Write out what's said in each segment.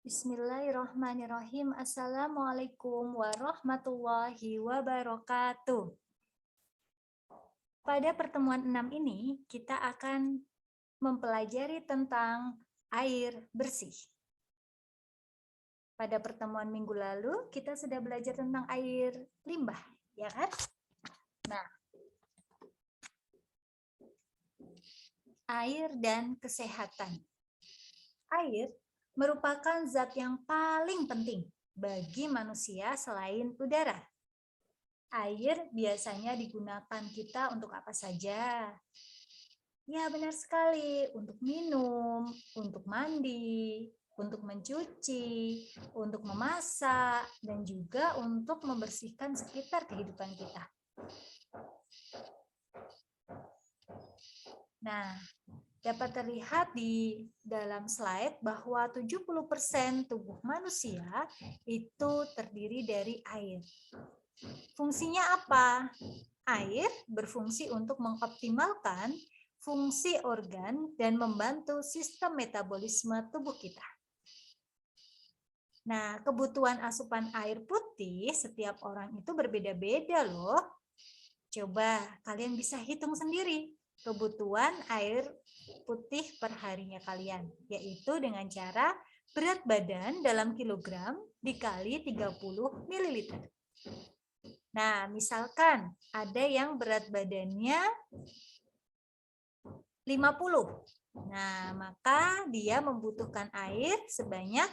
Bismillahirrahmanirrahim. Assalamualaikum warahmatullahi wabarakatuh. Pada pertemuan 6 ini, kita akan mempelajari tentang air bersih. Pada pertemuan minggu lalu, kita sudah belajar tentang air limbah, ya kan? Nah, air dan kesehatan. Air merupakan zat yang paling penting bagi manusia selain udara. Air biasanya digunakan kita untuk apa saja? Ya, benar sekali. Untuk minum, untuk mandi, untuk mencuci, untuk memasak, dan juga untuk membersihkan sekitar kehidupan kita. Nah, dapat terlihat di dalam slide bahwa 70% tubuh manusia itu terdiri dari air. Fungsinya apa? Air berfungsi untuk mengoptimalkan fungsi organ dan membantu sistem metabolisme tubuh kita. Nah, kebutuhan asupan air putih setiap orang itu berbeda-beda loh. Coba kalian bisa hitung sendiri kebutuhan air putih per harinya kalian, yaitu dengan cara berat badan dalam kilogram dikali 30 ml. Nah, misalkan ada yang berat badannya 50. Nah, maka dia membutuhkan air sebanyak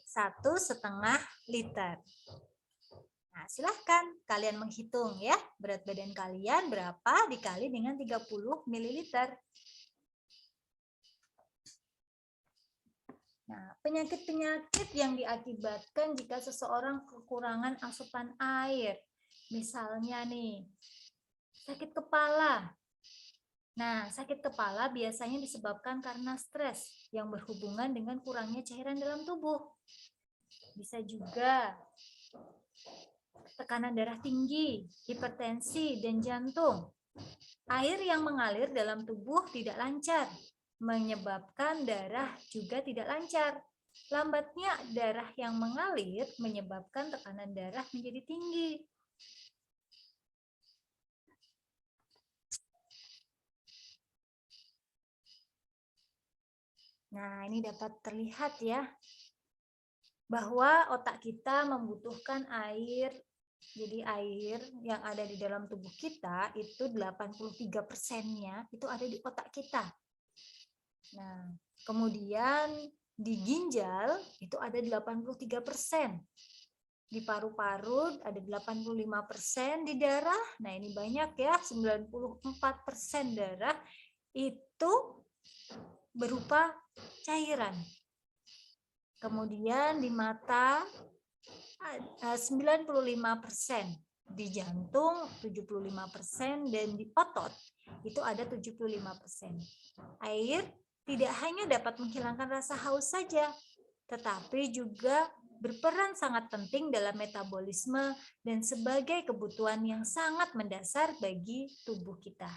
1,5 liter. Nah, silahkan kalian menghitung ya, berat badan kalian berapa dikali dengan 30 ml. Nah, penyakit-penyakit yang diakibatkan jika seseorang kekurangan asupan air. Misalnya nih, sakit kepala. Nah, sakit kepala biasanya disebabkan karena stres yang berhubungan dengan kurangnya cairan dalam tubuh. Bisa juga tekanan darah tinggi, hipertensi, dan jantung. Air yang mengalir dalam tubuh tidak lancar, menyebabkan darah juga tidak lancar. Lambatnya darah yang mengalir menyebabkan tekanan darah menjadi tinggi. Nah, ini dapat terlihat ya, bahwa otak kita membutuhkan air. Jadi air yang ada di dalam tubuh kita itu 83%-nya itu ada di otak kita. Nah, kemudian di ginjal itu ada 83%. Di paru-paru ada 85%, di darah, nah ini banyak ya, 94% darah itu berupa cairan. Kemudian di mata 95%, di jantung 75%, dan di otot itu ada 75%. Air tidak hanya dapat menghilangkan rasa haus saja, tetapi juga berperan sangat penting dalam metabolisme dan sebagai kebutuhan yang sangat mendasar bagi tubuh kita.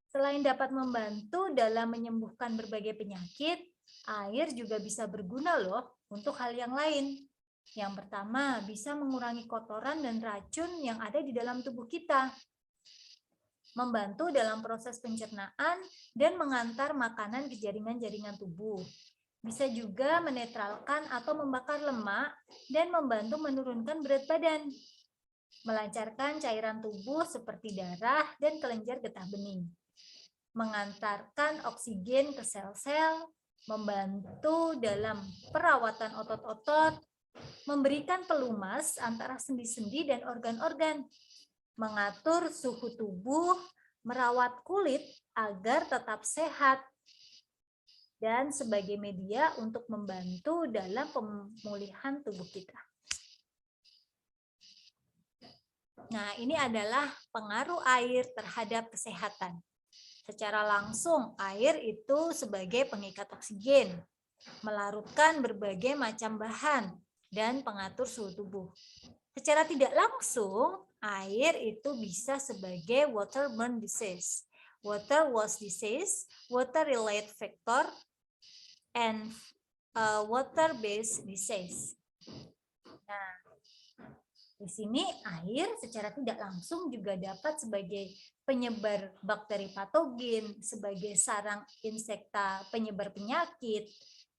Selain dapat membantu dalam menyembuhkan berbagai penyakit, air juga bisa berguna loh untuk hal yang lain. Yang pertama, bisa mengurangi kotoran dan racun yang ada di dalam tubuh kita, membantu dalam proses pencernaan dan mengantar makanan ke jaringan-jaringan tubuh. Bisa juga menetralkan atau membakar lemak dan membantu menurunkan berat badan, melancarkan cairan tubuh seperti darah dan kelenjar getah bening, mengantarkan oksigen ke sel-sel, membantu dalam perawatan otot-otot, memberikan pelumas antara sendi-sendi dan organ-organ, mengatur suhu tubuh, merawat kulit agar tetap sehat, dan sebagai media untuk membantu dalam pemulihan tubuh kita. Nah, ini adalah pengaruh air terhadap kesehatan. Secara langsung, air itu sebagai pengikat oksigen, melarutkan berbagai macam bahan, dan pengatur suhu tubuh. Secara tidak langsung, air itu bisa sebagai waterborne disease, water loss disease, water related factor, and water-based disease. Nah, di sini air secara tidak langsung juga dapat sebagai penyebar bakteri patogen, sebagai sarang insekta penyebar penyakit.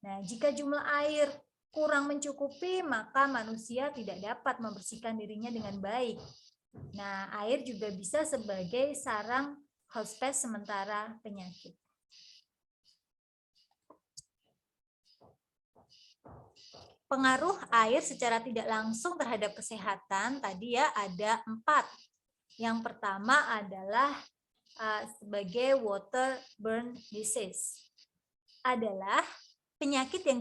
Nah, jika jumlah air kurang mencukupi, maka manusia tidak dapat membersihkan dirinya dengan baik. Nah, air juga bisa sebagai sarang hospes sementara penyakit. Pengaruh air secara tidak langsung terhadap kesehatan tadi ya ada 4. Yang pertama adalah sebagai waterborne disease. Adalah penyakit yang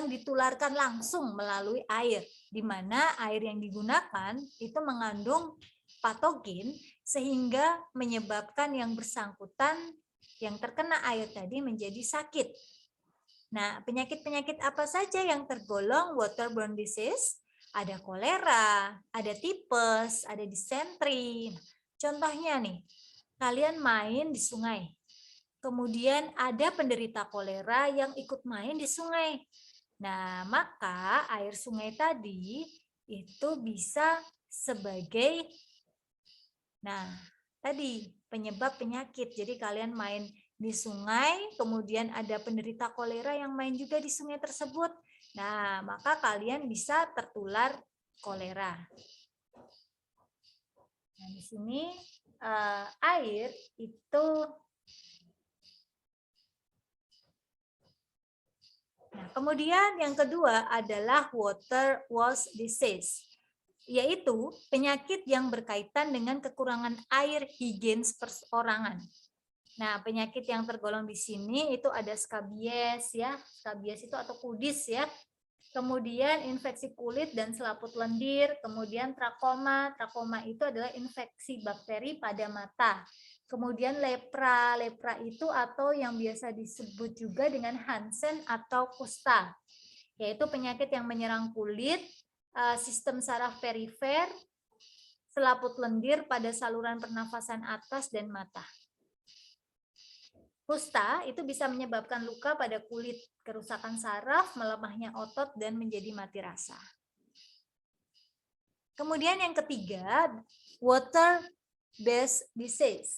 ditularkan langsung melalui air, di mana air yang digunakan itu mengandung patogen sehingga menyebabkan yang bersangkutan yang terkena air tadi menjadi sakit. Nah, penyakit-penyakit apa saja yang tergolong waterborne disease? Ada kolera, ada tipes, ada disentri. Contohnya nih, kalian main di sungai. Kemudian ada penderita kolera yang ikut main di sungai. Nah, maka air sungai tadi itu bisa sebagai penyebab penyakit. Jadi kalian main di sungai, kemudian ada penderita kolera yang main juga di sungai tersebut. Nah, maka kalian bisa tertular kolera. Nah, di sini air itu kemudian yang kedua adalah water-washed disease, yaitu penyakit yang berkaitan dengan kekurangan air higienis perseorangan. Nah, penyakit yang tergolong di sini itu ada skabies ya, skabies itu atau kudis ya. Kemudian infeksi kulit dan selaput lendir, kemudian trakoma. Trakoma itu adalah infeksi bakteri pada mata. Kemudian lepra, lepra itu atau yang biasa disebut juga dengan Hansen atau kusta, yaitu penyakit yang menyerang kulit, sistem saraf perifer, selaput lendir pada saluran pernafasan atas dan mata. Kusta itu bisa menyebabkan luka pada kulit, kerusakan saraf, melemahnya otot, dan menjadi mati rasa. Kemudian yang ketiga, water-based disease.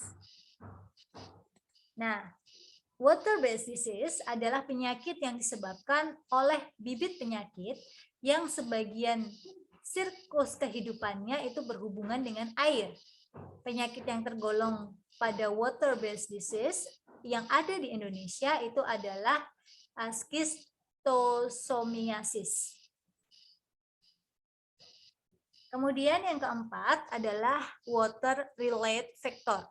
Nah, water-based disease adalah penyakit yang disebabkan oleh bibit penyakit yang sebagian siklus kehidupannya itu berhubungan dengan air. Penyakit yang tergolong pada water-based disease yang ada di Indonesia itu adalah schistosomiasis. Kemudian yang keempat adalah water-related vector,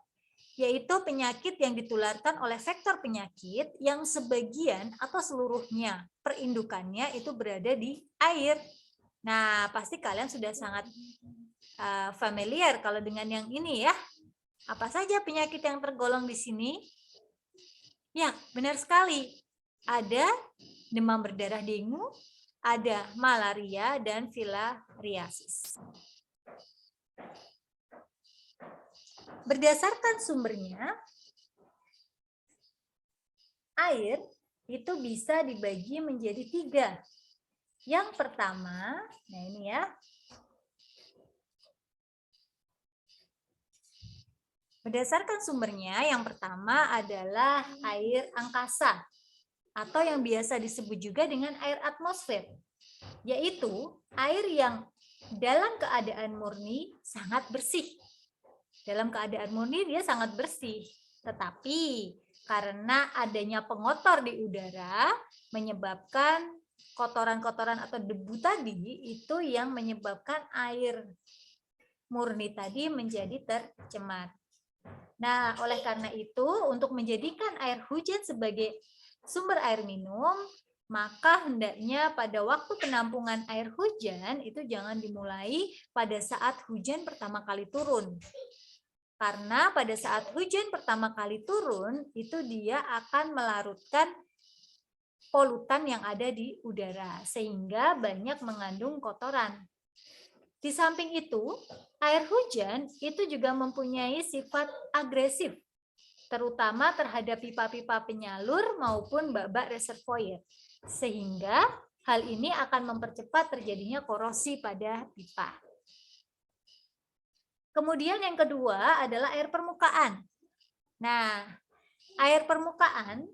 yaitu penyakit yang ditularkan oleh vektor penyakit yang sebagian atau seluruhnya perindukannya itu berada di air. Nah, pasti kalian sudah sangat familiar kalau dengan yang ini ya. Apa saja penyakit yang tergolong di sini? Ya, benar sekali. Ada demam berdarah dengue, ada malaria, dan filariasis. Berdasarkan sumbernya, air itu bisa dibagi menjadi 3. Yang pertama, nah ini ya. Berdasarkan sumbernya, yang pertama adalah air angkasa atau yang biasa disebut juga dengan air atmosfer, yaitu air yang dalam keadaan murni sangat bersih. Dalam keadaan murni dia sangat bersih, tetapi karena adanya pengotor di udara menyebabkan kotoran-kotoran atau debu tadi itu yang menyebabkan air murni tadi menjadi tercemar. Nah, oleh karena itu, untuk menjadikan air hujan sebagai sumber air minum, maka hendaknya pada waktu penampungan air hujan itu jangan dimulai pada saat hujan pertama kali turun. Karena pada saat hujan pertama kali turun, itu dia akan melarutkan polutan yang ada di udara, sehingga banyak mengandung kotoran. Di samping itu, air hujan itu juga mempunyai sifat agresif. terutama terhadap pipa-pipa penyalur maupun babak reservoir. Sehingga hal ini akan mempercepat terjadinya korosi pada pipa. Kemudian yang kedua adalah air permukaan. Nah, air permukaan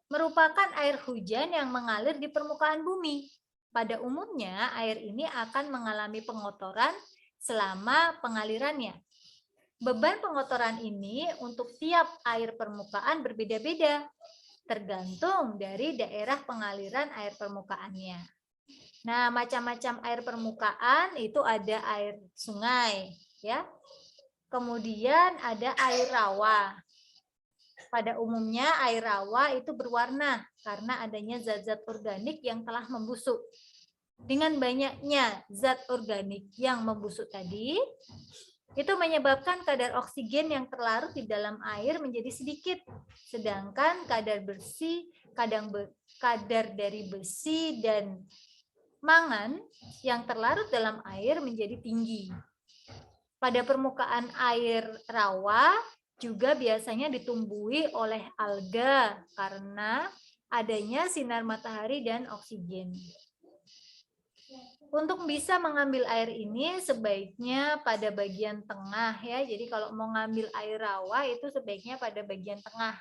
merupakan air hujan yang mengalir di permukaan bumi. Pada umumnya, air ini akan mengalami pengotoran selama pengalirannya. Beban pengotoran ini untuk tiap air permukaan berbeda-beda, tergantung dari daerah pengaliran air permukaannya. Nah, macam-macam air permukaan itu ada air sungai, ya. Kemudian ada air rawa. Pada umumnya air rawa itu berwarna karena adanya zat-zat organik yang telah membusuk. Dengan banyaknya zat organik yang membusuk tadi, itu menyebabkan kadar oksigen yang terlarut di dalam air menjadi sedikit, sedangkan kadar dari besi dan mangan yang terlarut dalam air menjadi tinggi. Pada permukaan air rawa juga biasanya ditumbuhi oleh alga karena adanya sinar matahari dan oksigen. Untuk bisa mengambil air ini sebaiknya pada bagian tengah ya. Jadi kalau mau ngambil air rawa itu sebaiknya pada bagian tengah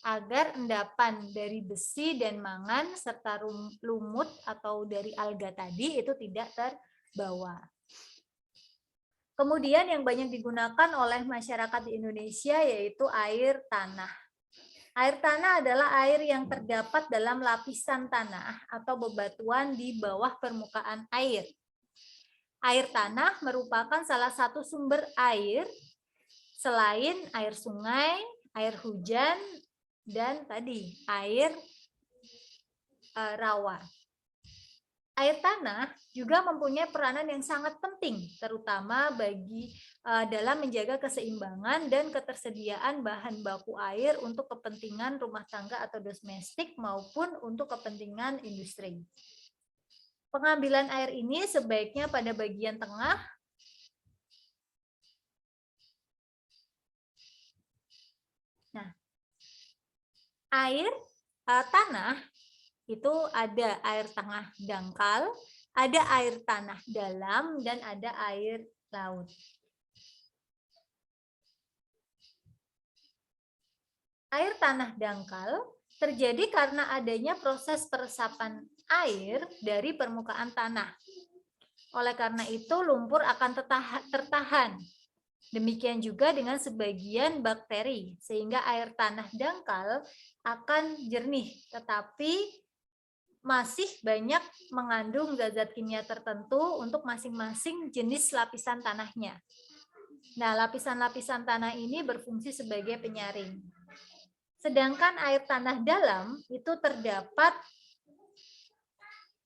agar endapan dari besi dan mangan serta lumut atau dari alga tadi itu tidak terbawa. Kemudian yang banyak digunakan oleh masyarakat di Indonesia yaitu air tanah. Air tanah adalah air yang terdapat dalam lapisan tanah atau bebatuan di bawah permukaan air. Air tanah merupakan salah satu sumber air selain air sungai, air hujan, dan tadi air rawa. Air tanah juga mempunyai peranan yang sangat penting, terutama bagi dalam menjaga keseimbangan dan ketersediaan bahan baku air untuk kepentingan rumah tangga atau domestik maupun untuk kepentingan industri. Pengambilan air ini sebaiknya pada bagian tengah. Nah, air tanah itu ada air tengah dangkal, ada air tanah dalam, dan ada air laut. Air tanah dangkal terjadi karena adanya proses peresapan air dari permukaan tanah. Oleh karena itu, lumpur akan tertahan. Demikian juga dengan sebagian bakteri, sehingga air tanah dangkal akan jernih, tetapi masih banyak mengandung zat-zat kimia tertentu untuk masing-masing jenis lapisan tanahnya. Nah, lapisan-lapisan tanah ini berfungsi sebagai penyaring. Sedangkan air tanah dalam itu terdapat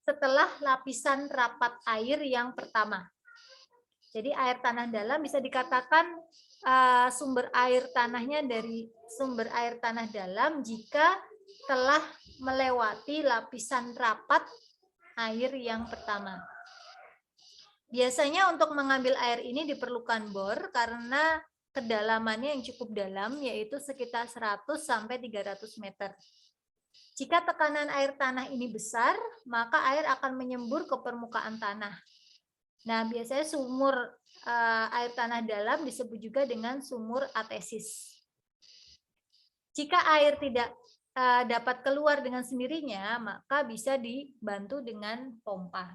setelah lapisan rapat air yang pertama. Jadi air tanah dalam bisa dikatakan sumber air tanahnya dari sumber air tanah dalam jika telah melewati lapisan rapat air yang pertama. Biasanya untuk mengambil air ini diperlukan bor karena kedalamannya yang cukup dalam, yaitu sekitar 100 sampai 300 meter. Jika tekanan air tanah ini besar, maka air akan menyembur ke permukaan tanah. Nah, biasanya sumur air tanah dalam disebut juga dengan sumur atesis. Jika air tidak dapat keluar dengan sendirinya, maka bisa dibantu dengan pompa.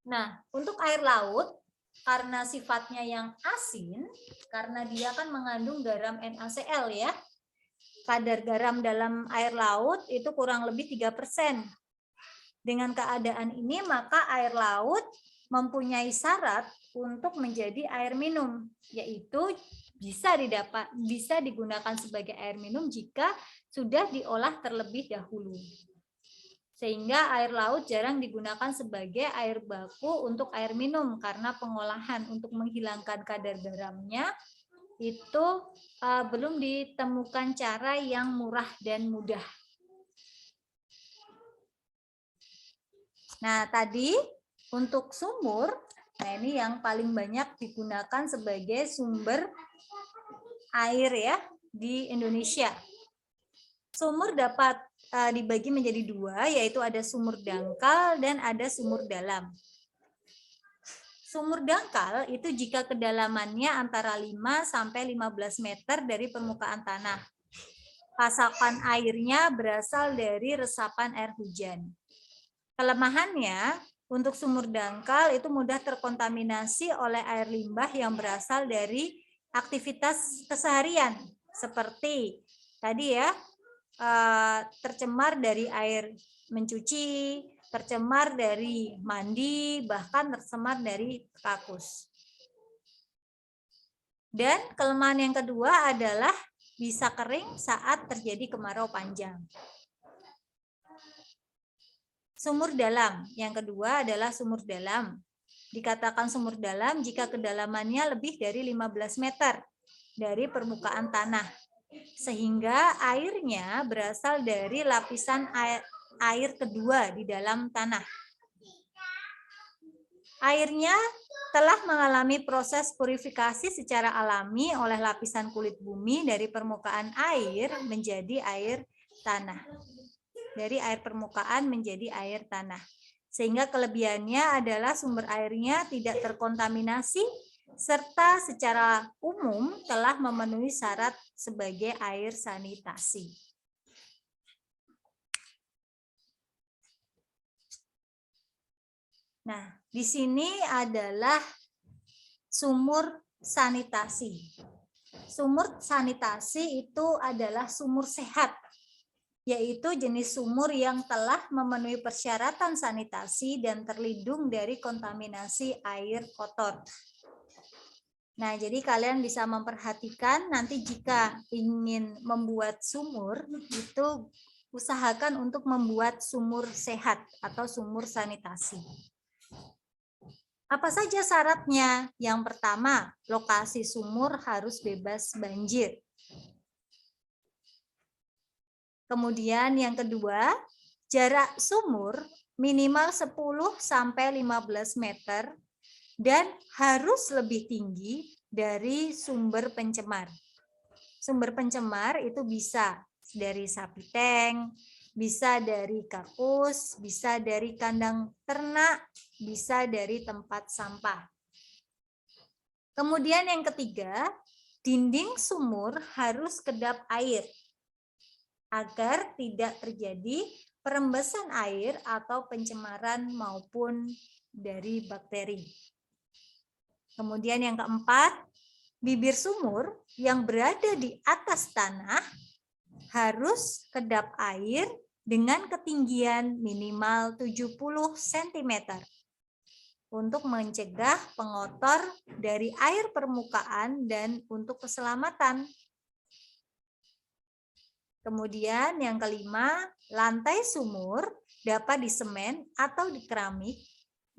Nah, untuk air laut, karena sifatnya yang asin, karena dia kan mengandung garam NaCl ya, kadar garam dalam air laut itu kurang lebih 3%. Dengan keadaan ini, maka air laut mempunyai syarat untuk menjadi air minum, yaitu bisa digunakan sebagai air minum jika sudah diolah terlebih dahulu. Sehingga air laut jarang digunakan sebagai air baku untuk air minum karena pengolahan untuk menghilangkan kadar garamnya itu belum ditemukan cara yang murah dan mudah. Nah, tadi untuk sumur Nah, ini yang paling banyak digunakan sebagai sumber air ya di Indonesia. Sumur dapat dibagi menjadi dua, yaitu ada sumur dangkal dan ada sumur dalam. Sumur dangkal itu jika kedalamannya antara 5 sampai 15 meter dari permukaan tanah. Pasokan airnya berasal dari resapan air hujan. Kelemahannya, untuk sumur dangkal itu mudah terkontaminasi oleh air limbah yang berasal dari aktivitas keseharian, seperti tadi ya, tercemar dari air mencuci, tercemar dari mandi, bahkan tercemar dari kakus. Dan kelemahan yang kedua adalah bisa kering saat terjadi kemarau panjang. Sumur dalam, yang kedua adalah sumur dalam. Dikatakan sumur dalam jika kedalamannya lebih dari 15 meter dari permukaan tanah, sehingga airnya berasal dari lapisan air kedua di dalam tanah. Airnya telah mengalami proses purifikasi secara alami oleh lapisan kulit bumi dari permukaan air menjadi air tanah. Dari air permukaan menjadi air tanah. Sehingga kelebihannya adalah sumber airnya tidak terkontaminasi serta secara umum telah memenuhi syarat sebagai air sanitasi. Nah, di sini adalah sumur sanitasi. Sumur sanitasi itu adalah sumur sehat, yaitu jenis sumur yang telah memenuhi persyaratan sanitasi dan terlindung dari kontaminasi air kotor. Nah, jadi kalian bisa memperhatikan nanti jika ingin membuat sumur, itu usahakan untuk membuat sumur sehat atau sumur sanitasi. Apa saja syaratnya? Yang pertama, lokasi sumur harus bebas banjir. Kemudian yang kedua, jarak sumur minimal 10 sampai 15 meter dan harus lebih tinggi dari sumber pencemar. Sumber pencemar itu bisa dari sapi tank, bisa dari kakus, bisa dari kandang ternak, bisa dari tempat sampah. Kemudian yang ketiga, dinding sumur harus kedap air agar tidak terjadi perembasan air atau pencemaran maupun dari bakteri. Kemudian yang keempat, bibir sumur yang berada di atas tanah harus kedap air dengan ketinggian minimal 70 cm untuk mencegah pengotor dari air permukaan dan untuk keselamatan. Kemudian yang kelima, lantai sumur dapat disemen atau di keramik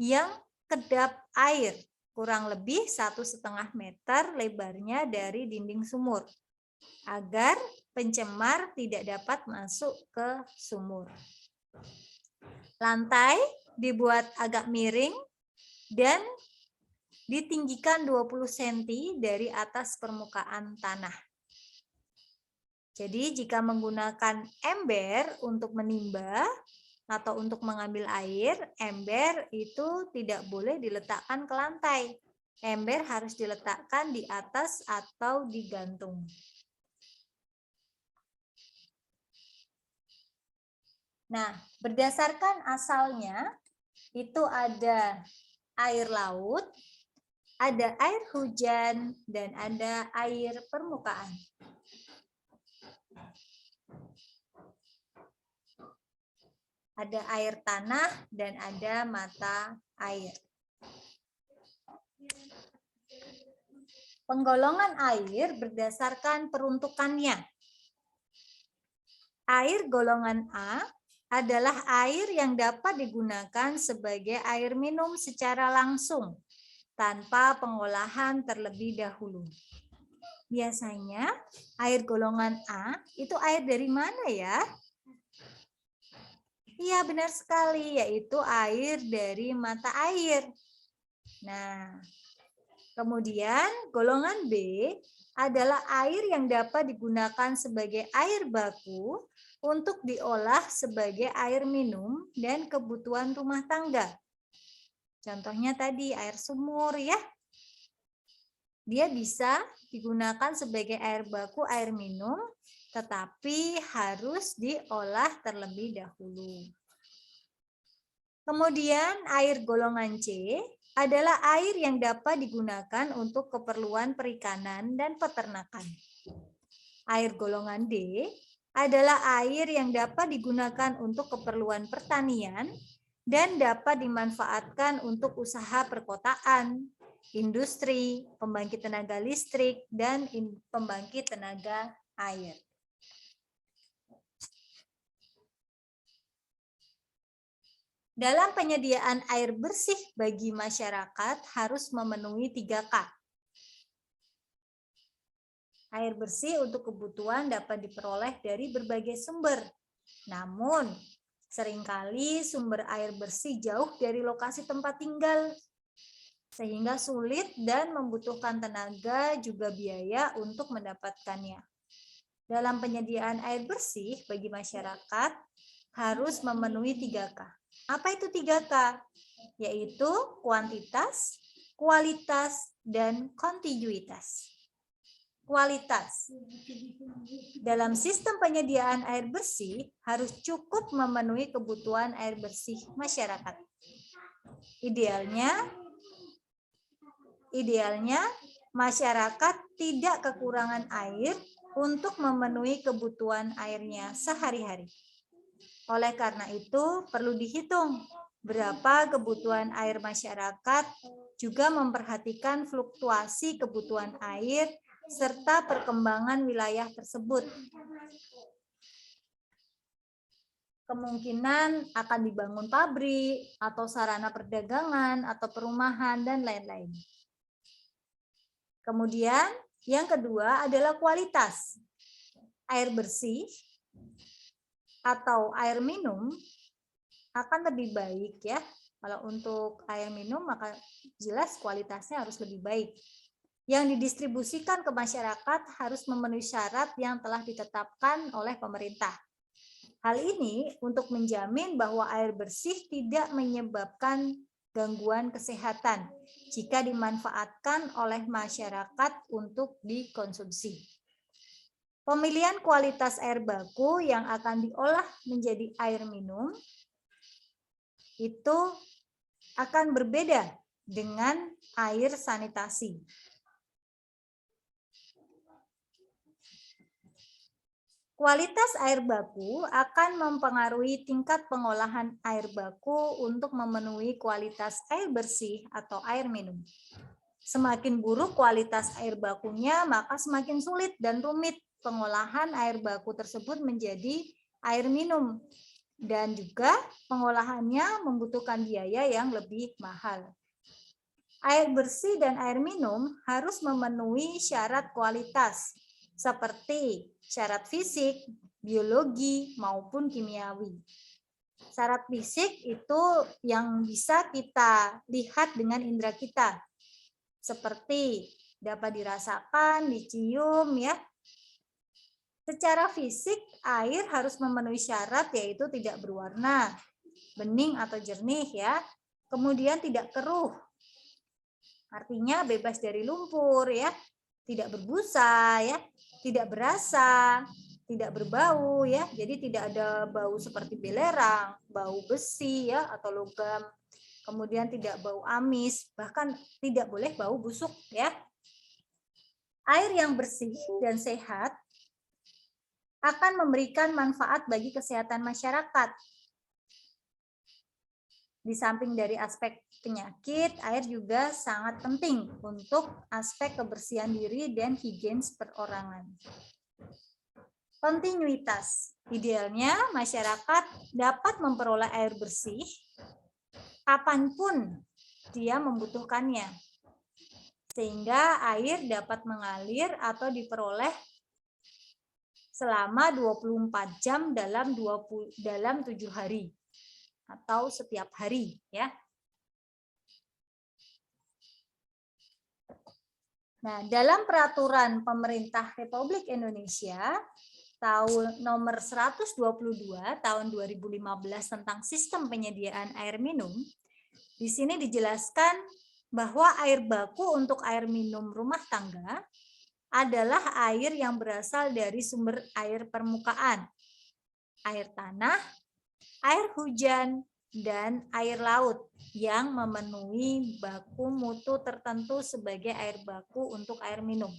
yang kedap air kurang lebih 1,5 meter lebarnya dari dinding sumur agar pencemar tidak dapat masuk ke sumur. Lantai dibuat agak miring dan ditinggikan 20 cm dari atas permukaan tanah. Jadi jika menggunakan ember untuk menimba atau untuk mengambil air, ember itu tidak boleh diletakkan ke lantai. Ember harus diletakkan di atas atau digantung. Nah, berdasarkan asalnya itu ada air laut, ada air hujan, dan ada air permukaan. Ada air tanah dan ada mata air. Penggolongan air berdasarkan peruntukannya. Air golongan A adalah air yang dapat digunakan sebagai air minum secara langsung tanpa pengolahan terlebih dahulu. Biasanya air golongan A itu air dari mana ya? Iya, benar sekali, yaitu air dari mata air. Nah, kemudian golongan B adalah air yang dapat digunakan sebagai air baku untuk diolah sebagai air minum dan kebutuhan rumah tangga. Contohnya tadi air sumur ya. Dia bisa digunakan sebagai air baku, air minum, tetapi harus diolah terlebih dahulu. Kemudian air golongan C adalah air yang dapat digunakan untuk keperluan perikanan dan peternakan. Air golongan D adalah air yang dapat digunakan untuk keperluan pertanian dan dapat dimanfaatkan untuk usaha perkotaan, industri, pembangkit tenaga listrik, dan pembangkit tenaga air. Dalam penyediaan air bersih bagi masyarakat harus memenuhi 3K. Air bersih untuk kebutuhan dapat diperoleh dari berbagai sumber. Namun, seringkali sumber air bersih jauh dari lokasi tempat tinggal, sehingga sulit dan membutuhkan tenaga juga biaya untuk mendapatkannya. Dalam penyediaan air bersih bagi masyarakat harus memenuhi 3K. Apa itu 3K? Yaitu kuantitas, kualitas, dan kontiguitas. Kualitas. Dalam sistem penyediaan air bersih harus cukup memenuhi kebutuhan air bersih masyarakat. Idealnya masyarakat tidak kekurangan air untuk memenuhi kebutuhan airnya sehari-hari. Oleh karena itu, perlu dihitung berapa kebutuhan air masyarakat, juga memperhatikan fluktuasi kebutuhan air serta perkembangan wilayah tersebut. Kemungkinan akan dibangun pabrik atau sarana perdagangan atau perumahan dan lain-lain. Kemudian yang kedua adalah kualitas. Air bersih atau air minum akan lebih baik ya. Kalau untuk air minum maka jelas kualitasnya harus lebih baik. Yang didistribusikan ke masyarakat harus memenuhi syarat yang telah ditetapkan oleh pemerintah. Hal ini untuk menjamin bahwa air bersih tidak menyebabkan gangguan kesehatan jika dimanfaatkan oleh masyarakat untuk dikonsumsi. Pemilihan kualitas air baku yang akan diolah menjadi air minum itu akan berbeda dengan air sanitasi. Kualitas air baku akan mempengaruhi tingkat pengolahan air baku untuk memenuhi kualitas air bersih atau air minum. Semakin buruk kualitas air bakunya, maka semakin sulit dan rumit pengolahan air baku tersebut menjadi air minum. Dan juga pengolahannya membutuhkan biaya yang lebih mahal. Air bersih dan air minum harus memenuhi syarat kualitas, seperti syarat fisik, biologi, maupun kimiawi. Syarat fisik itu yang bisa kita lihat dengan indera kita, seperti dapat dirasakan, dicium ya. Secara fisik, air harus memenuhi syarat yaitu tidak berwarna, bening atau jernih ya. Kemudian tidak keruh. Artinya bebas dari lumpur ya, tidak berbusa ya, tidak berasa, tidak berbau ya. Jadi tidak ada bau seperti belerang, bau besi ya atau logam. Kemudian tidak bau amis, bahkan tidak boleh bau busuk ya. Air yang bersih dan sehat akan memberikan manfaat bagi kesehatan masyarakat. Di samping dari aspek penyakit, air juga sangat penting untuk aspek kebersihan diri dan higienis perorangan. Kontinuitas. Idealnya masyarakat dapat memperoleh air bersih kapanpun dia membutuhkannya, sehingga air dapat mengalir atau diperoleh selama 24 jam dalam 7 hari atau setiap hari ya. Nah, dalam peraturan pemerintah Republik Indonesia tahun nomor 122 tahun 2015 tentang sistem penyediaan air minum, di sini dijelaskan bahwa air baku untuk air minum rumah tangga adalah air yang berasal dari sumber air permukaan, air tanah, air hujan, dan air laut yang memenuhi baku mutu tertentu sebagai air baku untuk air minum.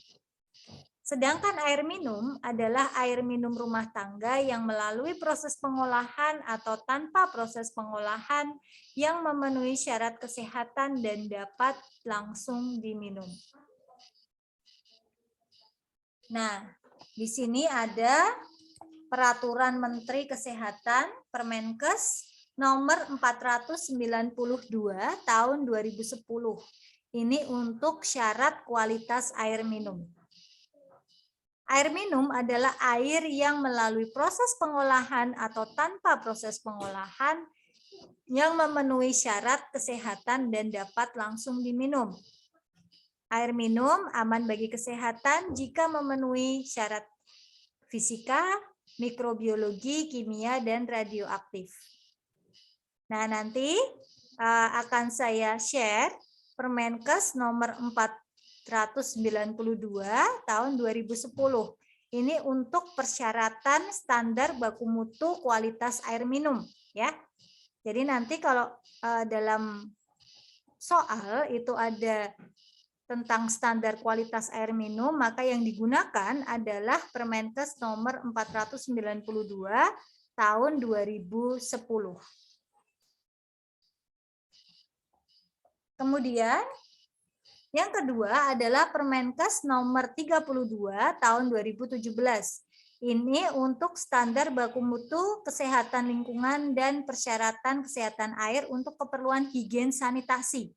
Sedangkan air minum adalah air minum rumah tangga yang melalui proses pengolahan atau tanpa proses pengolahan yang memenuhi syarat kesehatan dan dapat langsung diminum. Nah, di sini ada Peraturan Menteri Kesehatan Permenkes nomor 492 tahun 2010. Ini untuk syarat kualitas air minum. Air minum adalah air yang melalui proses pengolahan atau tanpa proses pengolahan yang memenuhi syarat kesehatan dan dapat langsung diminum. Air minum aman bagi kesehatan jika memenuhi syarat fisika, mikrobiologi, kimia, dan radioaktif. Nah, nanti akan saya share Permenkes nomor 492 tahun 2010. Ini untuk persyaratan standar baku mutu kualitas air minum, ya. Jadi nanti kalau dalam soal itu ada tentang standar kualitas air minum, maka yang digunakan adalah Permenkes nomor 492 tahun 2010. Kemudian yang kedua adalah Permenkes nomor 32 tahun 2017. Ini untuk standar baku mutu kesehatan lingkungan dan persyaratan kesehatan air untuk keperluan higien sanitasi,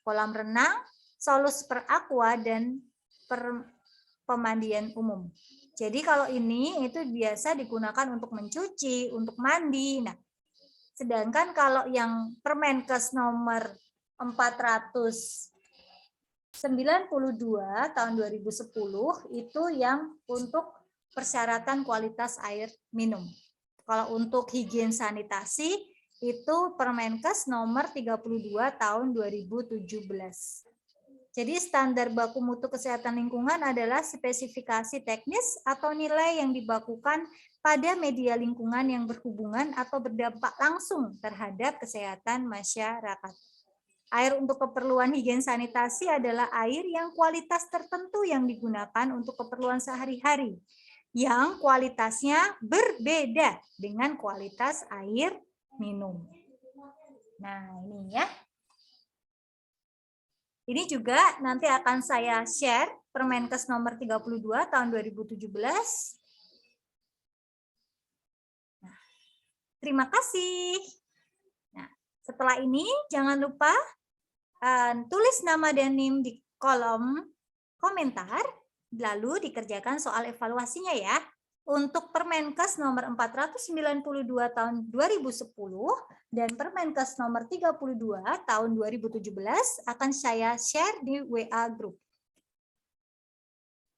kolam renang, solus per aqua, dan pemandian umum. Jadi kalau ini itu biasa digunakan untuk mencuci, untuk mandi. Nah, sedangkan kalau yang Permenkes nomor 492 tahun 2010 itu yang untuk persyaratan kualitas air minum. Kalau untuk higien sanitasi itu Permenkes nomor 32 tahun 2017. Jadi standar baku mutu kesehatan lingkungan adalah spesifikasi teknis atau nilai yang dibakukan pada media lingkungan yang berhubungan atau berdampak langsung terhadap kesehatan masyarakat. Air untuk keperluan higien sanitasi adalah air yang kualitas tertentu yang digunakan untuk keperluan sehari-hari, yang kualitasnya berbeda dengan kualitas air minum. Nah, ini ya. Ini juga nanti akan saya share Permenkes nomor 32 tahun 2017. Nah, terima kasih. Nah, setelah ini jangan lupa tulis nama dan NIM di kolom komentar, lalu dikerjakan soal evaluasinya ya. Untuk Permenkes nomor 492 tahun 2010 dan Permenkes nomor 32 tahun 2017 akan saya share di WA Group.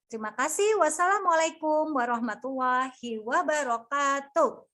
Terima kasih. Wassalamualaikum warahmatullahi wabarakatuh.